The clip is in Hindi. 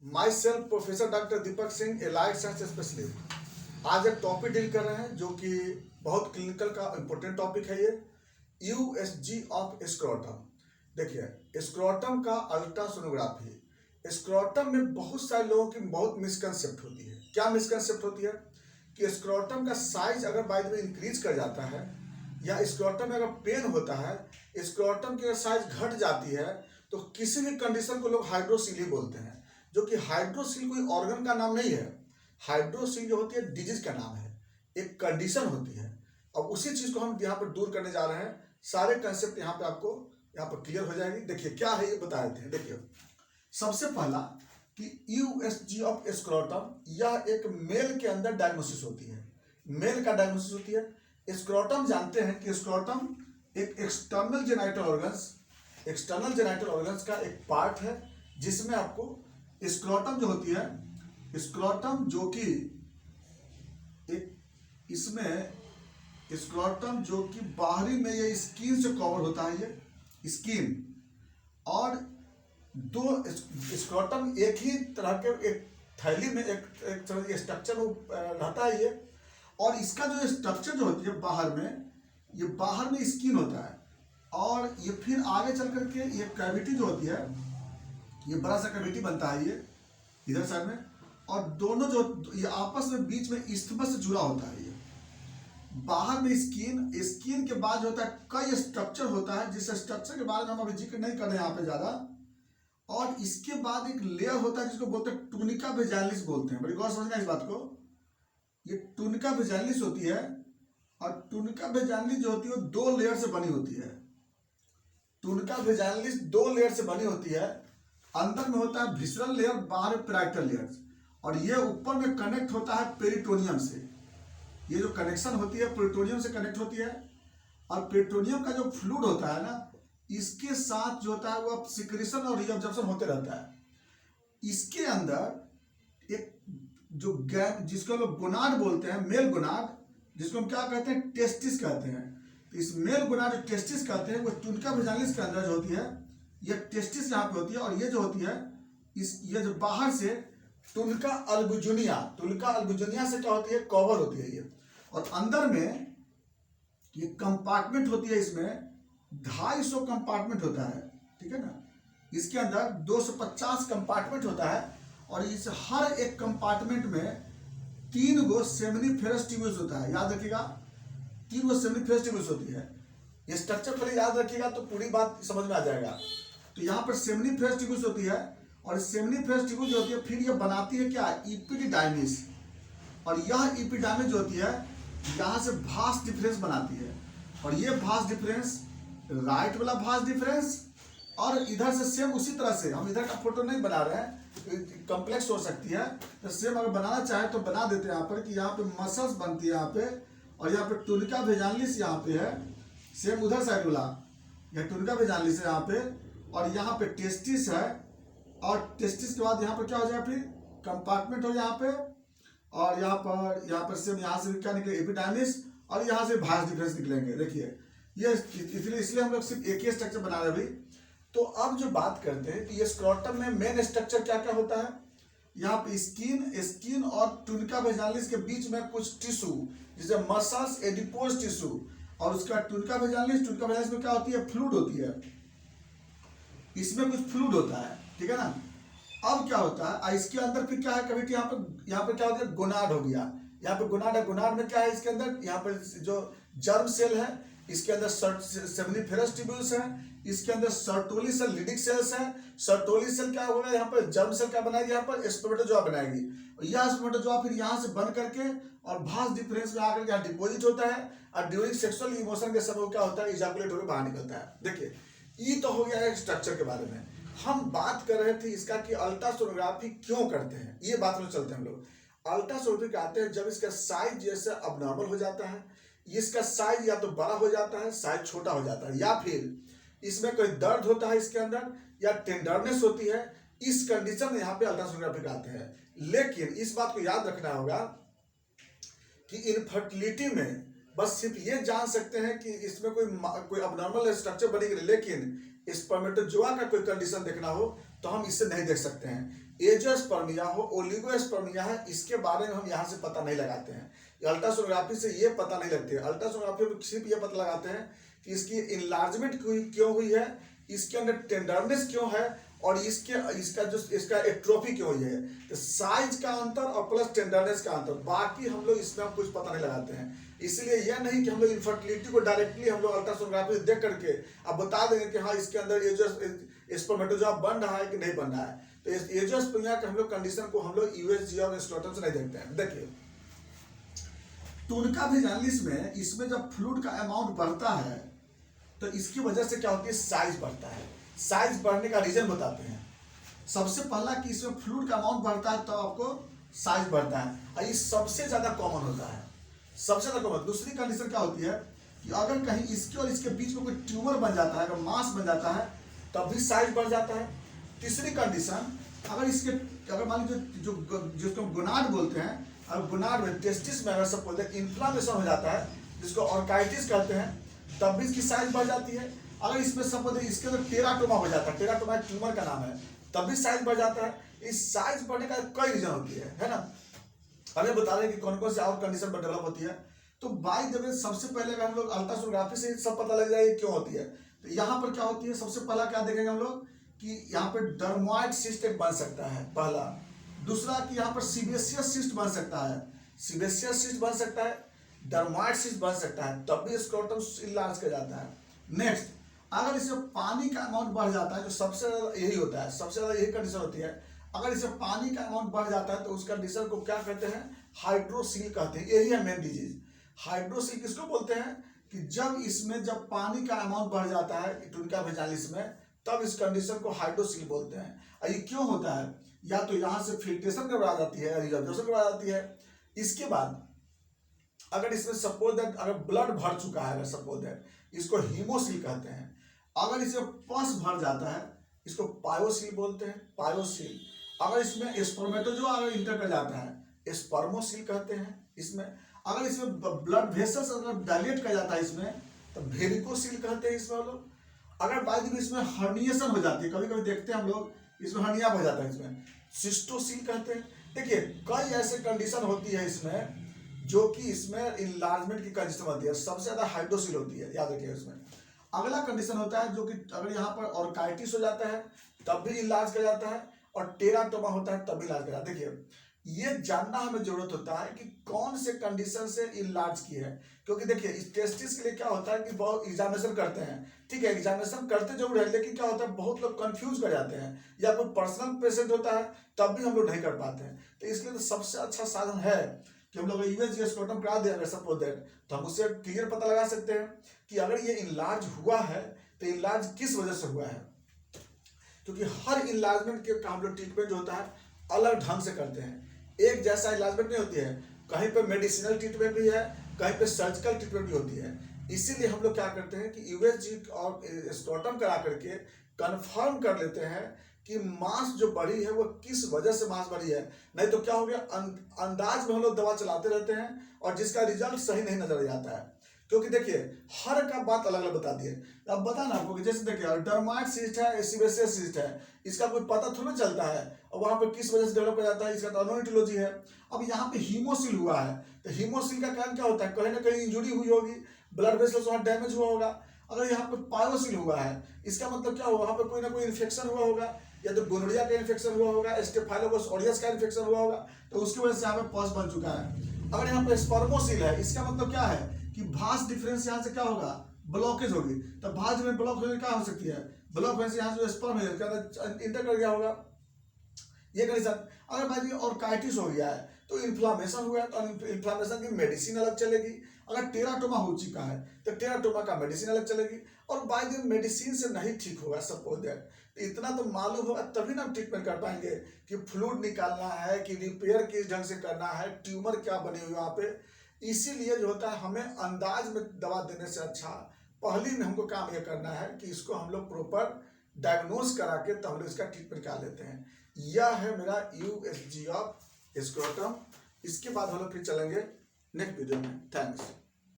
My self professor doctor Deepak Singh, A life science specialist. आज एक टॉपिक डील कर रहे हैं जो कि बहुत क्लिनिकल का इम्पोर्टेंट टॉपिक है। ये यूएसजी ऑफ स्क्रोटम। देखिए, स्क्रोटम का अल्ट्रासोनोग्राफी। स्क्रोटम में बहुत सारे लोगों की बहुत मिसकंसेप्ट होती है। क्या मिसकंसेप्ट होती है कि स्क्रोटम का साइज अगर बाय द वे इंक्रीज कर जाता है या स्क्रोटम में अगर पेन होता है, स्क्रोटम की अगर साइज घट जाती है, तो किसी भी कंडीशन को लोग हाइड्रोसील बोलते हैं, जो कि हाइड्रोसील कोई ऑर्गन का नाम नहीं है। हाइड्रोसील जो होती है डिजीज का नाम है, एक कंडीशन होती है। अब उसी चीज को हम यहाँ पर दूर करने जा रहे हैं। सारे कंसेप्ट यहाँ पे आपको यहाँ पर क्लियर हो जाएगी। देखिए क्या है ये बता देते हैं। देखिए, सबसे पहला कि यूएसजी ऑफ स्क्रोटम, यह एक मेल के अंदर डायग्नोसिस होती है। मेल का डायग्नोसिस होती है। स्क्रोटम जानते हैं कि स्क्रोटम एक एक्सटर्नल जेनाइटल ऑर्गन्स का एक पार्ट है, जिसमें आपको स्क्रोटम जो होती है, स्क्रोटम जो कि एक इसमें स्क्रोटम जो कि बाहरी में ये स्किन से कवर होता है, ये स्किन, और दो स्क्रोटम एक ही तरह के एक थैली में एक तरह के स्ट्रक्चर रहता है ये। और इसका जो स्ट्रक्चर जो होती है बाहर में, ये बाहर में स्किन होता है, और ये फिर आगे चल करके ये कैविटी जो होती है, ये बड़ा सा कैविटी बनता है ये इधर साइड में, और दोनों जो ये आपस में बीच में इस्थमस से जुड़ा होता है। ये बाहर में स्किन के बाद जो होता है कई स्ट्रक्चर होता है, जिस स्ट्रक्चर के बारे में हम अभी जिक्र नहीं कर रहे हैं यहाँ पे ज्यादा। और इसके बाद एक लेयर होता है जिसको बोलते हैं टूनिका वेजाइनलिस बोलते हैं। बड़ी गौर समझना इस बात को। ये टूनिका वेजाइनलिस होती है, और टूनिका वेजाइनलिस जो होती है वो 2 लेयर से बनी होती है। टूनिका वेजाइनलिस 2 लेयर से बनी होती है। अंदर में होता है विसरल लेयर, बाहर पैराइटल लेयर, और ये ऊपर में कनेक्ट होता है पेरिटोनियम से। ये जो कनेक्शन होती है पेरिटोनियम से कनेक्ट होती है, और पेरिटोनियम का जो फ्लूइड होता है ना, इसके साथ जो होता है वो सिक्रेशन और रीअब्जॉर्प्शन होते रहता है। इसके अंदर एक जो गैप, जिसको लोग गोनाड बोलते हैं, मेल गोनाड, जिसको हम क्या कहते हैं, टेस्टिस कहते हैं। तो इस मेल गोनाड जो टेस्टिस कहते हैं, वो टूनिका वेजाइनलिस के अंदर जो होती है, ये टेस्टिस यहाँ पे होती है। और ये जो होती है, ये जो बाहर से टूनिका अल्बुजिनिया से क्या होती है, कवर होती है ये। और अंदर में ये कंपार्टमेंट होती है, इसमें 250 कंपार्टमेंट होता है, ठीक है ना। इसके अंदर 250 कंपार्टमेंट होता है, और इस हर एक कंपार्टमेंट में 3 गो सेमिनिफेरस ट्यूब्यूल्स होता है। याद रखिएगा, 3 गो सेमिनिफेरस ट्यूब्यूल्स होती है। ये स्ट्रक्चर पहले याद रखिएगा तो पूरी बात समझ में आ जाएगा। तो यहाँ पर सेमिनिफेरस ट्यूब्यूल्स होती है, और सेमिनिफेरस ट्यूब्यूल जो होती है फिर ये बनाती है क्या, इपिडिडाइमिस। और यह इपिडाइमिस जो होती है यहाँ से भास डिफरेंस बनाती है। और ये भास डिफरेंस, राइट वाला भास डिफरेंस, और इधर से सेम उसी तरह से, हम इधर का फोटो नहीं बना रहे हैं, कॉम्प्लेक्स हो सकती है, तो सेम अगर बनाना चाहे तो बना देते हैं यहाँ पर कि यहाँ पे मसल्स बनती है यहाँ पे, और यहाँ पे टूनिका वेजाइनलिस यहाँ पे है, सेम उधर साइड वाला यह टूनिका वेजाइनलिस है यहाँ पे, और यहाँ पे टेस्टिस है, और टेस्टिस के बाद यहाँ पर क्या हो जाएगा, फिर कंपार्टमेंट हो यहाँ पे, और यहाँ पर सेम यहाँ से क्या निकले, एपिडाइमिस, और यहाँ से भास डिफरेंस निकलेंगे। देखिए ये इसलिए हम लोग सिर्फ एक ही स्ट्रक्चर बना रहे हैं अभी। तो अब जो बात करते हैं कि ये स्क्रोटम में मेन स्ट्रक्चर क्या क्या होता है, यहाँ पे स्किन और टूनिका वेजाइनलिस के बीच में कुछ टिश्यू, जैसे मसल्स, एडिपोज टिश्यू, और उसका टूनिका वेजाइनलिस में क्या होती है, फ्लूइड होती है, इसमें कुछ फ्लूइड होता है, ठीक है ना। अब क्या होता है, इसके अंदर फिर क्या है, कभी यहाँ पे क्या होता है, गोनाड हो गया। यहाँ पे गोनाड है, गोनाड में क्या है, इसके अंदर यहाँ पर जो जर्म सेल है, इसके अंदर सेमिनिफेरस ट्यूब्यूल्स है, इसके अंदर सर्टोली सेल, लिडिक सेल्स है। सर्टोली सेल क्या होगा, यहाँ पर जर्म सेल क्या बनाएगी, यहाँ पर स्पर्मेटोजोआ बनाएगी, और यह स्पर्मेटोजोआ फिर यहाँ से बन करके और भास डिफरेंस में आकर यहाँ डिपोजिट होता है, और ड्यूरिंग सेक्सुअल इमोशन के समय क्या होता है, इजाकुलेट होकर बाहर निकलता है। देखिए ये तो हो गया है स्ट्रक्चर के बारे में। हम बात कर रहे थे इसका कि अल्ट्रासोनोग्राफी क्यों करते हैं, ये बात में चलते हैं हम लोग। अल्ट्रासोनोग्राफी आते हैं जब इसका साइज जैसे अबनॉर्मल हो जाता है, इसका साइज या तो बड़ा हो जाता है, साइज छोटा हो जाता है, या फिर इसमें कोई दर्द होता है इसके अंदर, या टेंडरनेस होती है। इस कंडीशन में यहाँ पे अल्ट्रासोनोग्राफी आते हैं। लेकिन इस बात को याद रखना होगा कि इनफर्टिलिटी में बस सिर्फ ये जान सकते हैं कि इसमें कोई अबनॉर्मल स्ट्रक्चर बनेगी, लेकिन स्पर्मेटोजोआ का कोई कंडीशन देखना हो तो हम इससे नहीं देख सकते हैं। एंजियोस्पर्मिया हो, ओलिगोस्पर्मिया है, इसके बारे में हम यहाँ से पता नहीं लगाते हैं। अल्ट्रासोनोग्राफी से ये पता नहीं लगती है। अल्ट्रासोनोग्राफी में सिर्फ ये पता लगाते हैं कि इसकी इनलार्जमेंट क्यों हुई है, इसके अंदर टेंडरनेस क्यों है, और इसका एट्रोफी क्यों हुई है। तो साइज का अंतर और प्लस टेंडरनेस का अंतर, बाकी हम लोग इसमें कुछ पता नहीं लगाते हैं। इसलिए यह नहीं कि हम लोग इनफर्टिलिटी को डायरेक्टली हम लोग अल्ट्रासोनोग्राफी देख करके अब बता देंगे कि हाँ इसके अंदर स्पर्मेटोजोआ बन रहा है कि नहीं बन रहा है। तो एंजियोस्पर्मिया के हम लोग कंडीशन को हम लोग यूएसजी और स्क्रोटम से नहीं देखते हैं। देखिए टूनिका वेजाइनलिस में इसमें जब फ्लूइड का अमाउंट बढ़ता है तो इसकी वजह से क्या होती है, साइज बढ़ता है। साइज बढ़ने का रीजन बताते हैं। सबसे पहला कि इसमें फ्लूइड का अमाउंट बढ़ता है तो आपको साइज बढ़ता है, और ये सबसे ज्यादा कॉमन होता है, सबसे ज्यादा कॉमन। दूसरी कंडीशन क्या होती है कि अगर कहीं इसके और इसके बीच में कोई ट्यूमर बन जाता है, अगर मास बन जाता है तब भी साइज बढ़ जाता है। तीसरी कंडीशन, अगर मान लीजिए जिसको गोनाड बोलते हैं, अगर गोनाड में टेस्टिस में अगर सब बोलते हैं इन्फ्लामेशन हो जाता है, जिसको ऑर्काइटिस कहते हैं, तब भी इसकी साइज बढ़ जाती है। अगर इसमें सब बोलते हैं इसके अंदर टेराटोमा हो जाता है, टेराटोमा ट्यूमर का नाम है, तब भी साइज बढ़ जाता है। इस साइज बढ़ने का कई रीजन होती है ना। हमें बता रहे हैं कि कौन कौन से और कंडीशन पर डेवलप होती है। तो बाय द वे सबसे पहले हम लोग अल्ट्रासोनोग्राफी से सब पता लग जाएगा क्यों होती है। तो यहाँ पर क्या होती है, सबसे पहला क्या देखेंगे हम लोग कि यहाँ पे डर्मोइड सिस्ट एक बन सकता है, पहला। दूसरा कि यहाँ पर सीबेसियस सिस्ट बन सकता है, सीबेसियस सिस्ट बन सकता है, डर्मोइड सिस्ट बन सकता है, तब भी स्क्रोटम इनलार्ज किया जाता है। नेक्स्ट, अगर इसमें पानी का अमाउंट बढ़ जाता है, जो सबसे ज्यादा यही होता है, सबसे ज्यादा यही कंडीशन होती है। अगर इसमें पानी का अमाउंट बढ़ जाता है तो उस कंडीशन को क्या कहते हैं, हाइड्रोसील कहते हैं। यही है मेन डिजीज। हाइड्रोसील किसको बोलते हैं कि जब पानी का अमाउंट बढ़ जाता है टूनिका वेजाइनलिस में, तब इस कंडीशन को हाइड्रोसील बोलते हैं। और ये क्यों होता है, या तो यहाँ से फिल्ट्रेशन गड़बड़ा जाती है, रिजर्वेशन गड़बड़ा जाती है। इसके बाद अगर इसमें सपोज दैट अगर ब्लड भर चुका है, अगर सपोज दैट, इसको हीमोसील कहते हैं। अगर इसमें पस भर जाता है, इसको पायोसील बोलते हैं, पायोसील। अगर इसमें स्पर्मेटोजोआ अगर इंटर कर जाता है, स्पर्मोसील कहते हैं। इसमें अगर इसमें ब्लड वेसल्स अगर डायलेट कर जाता है इसमें, तो वेरिकोसील कहते हैं इसमें लोग। अगर बाय द वे इसमें हर्निएशन हो जाती है, कभी कभी देखते हैं हम लोग इसमें हर्निया हो जाता है, इसमें सिस्टोसील कहते हैं। देखिए कई ऐसे कंडीशन होती है इसमें जो कि इसमें इनलार्जमेंट की कंडीशन होती है, सबसे ज्यादा हाइड्रोसील होती है, याद रखिए इसमें। अगला कंडीशन होता है जो कि अगर यहाँ पर ऑर्काइटिस हो जाता है तब भी इलाज किया जाता है, और टेराटोमा होता है तब भी इलाज किया जाता है। देखिए ये जानना हमें जरूरत होता है कि कौन से कंडीशन से इलाज की है, क्योंकि देखिए इस टेस्टिस के लिए क्या होता है कि बहुत एग्जामिनेशन करते हैं, ठीक है, एग्जामिनेशन करते जरूर है, लेकिन क्या होता है बहुत लोग कंफ्यूज कर जाते हैं, या कोई पर्सनल पेशेंट होता है तब भी हम लोग नहीं कर पाते हैं। तो इसके लिए तो सबसे अच्छा साधन है कि हम लोग यूएसजी स्क्रोटम करा दें अगर सपोज दैट, तो हम उससे क्लियर पता लगा सकते हैं कि अगर ये इलाज हुआ है तो इलाज किस वजह से हुआ है। क्योंकि हर इलाजमेंट के हम लोग ट्रीटमेंट जो होता है अलग ढंग से करते हैं, एक जैसा इलाजमेंट नहीं होती है। कहीं पे मेडिसिनल ट्रीटमेंट भी है, कहीं पे सर्जिकल ट्रीटमेंट भी होती है। इसीलिए हम लोग क्या करते हैं कि यूएसजी और स्क्रोटम करा करके कंफर्म कर लेते हैं कि मांस जो बढ़ी है वो किस वजह से मांस बढ़ी है। नहीं तो क्या हो गया, अंदाज में हम लोग दवा चलाते रहते हैं और जिसका रिजल्ट सही नहीं नजर आता है। क्योंकि देखिए हर का बात अलग अलग बता दिए। अब बता ना आपको कि जैसे देखिए डर्माइड सिस्ट है, सीबेसियस सिस्ट है, इसका कोई पता थोड़ा चलता है और वहां पे किस वजह से डेवलप हो जाता है, इसका तो अनोन इटियोलॉजी है। अब यहाँ पे हीमोसील हुआ है, तो हीमोसील का कारण क्या होता है, कहीं ना कहीं इंजुरी हुई होगी, ब्लड वेसल्स वहां डैमेज हुआ होगा। अगर यहाँ पे पायोसील हुआ है, इसका मतलब क्या हुआ, वहां पे कोई ना कोई इन्फेक्शन हुआ होगा, या तो गोनोरिया का इन्फेक्शन हुआ होगा, स्टेफाइलोकोकस ऑरियस का इन्फेक्शन हुआ होगा, तो उसकी वजह से यहाँ पे पस बन चुका है। अगर यहाँ पे स्पर्मोसील है, इसका मतलब क्या है कि भास डिफरेंस यहाँ से क्या होगा, ब्लॉकेज होगी। तो भाज में ब्लॉक होने क्या हो सकती है, ब्लॉक होने से यहाँ से स्पर्म इंटर कर गया होगा, ये कंडीशन। अगर भाई ऑर्काइटिस हो गया है तो इन्फ्लामेशन हुआ है, तो इन्फ्लामेशन की मेडिसिन अलग चलेगी। अगर टेराटोमा हो चुका है तो टेराटोमा का मेडिसिन अलग चलेगी। और बाय द मेडिसिन से नहीं ठीक होगा सपोज दैट, इतना तो मालूम होगा तभी ना ट्रीटमेंट कर पाएंगे कि फ्लूइड निकालना है कि रिपेयर किस ढंग से करना है, ट्यूमर क्या बनी हुई वहाँ पे। इसीलिए जो होता है हमें अंदाज में दवा देने से अच्छा पहले में हमको काम यह करना है कि इसको हम लोग प्रॉपर डायग्नोज करा के तब हम लोग इसका ट्रीटमेंट कर लेते हैं। यह है मेरा यूएसजी ऑफ स्क्रोटम। इसके बाद हम लोग फिर चलेंगे नेक्स्ट वीडियो में। थैंक्स।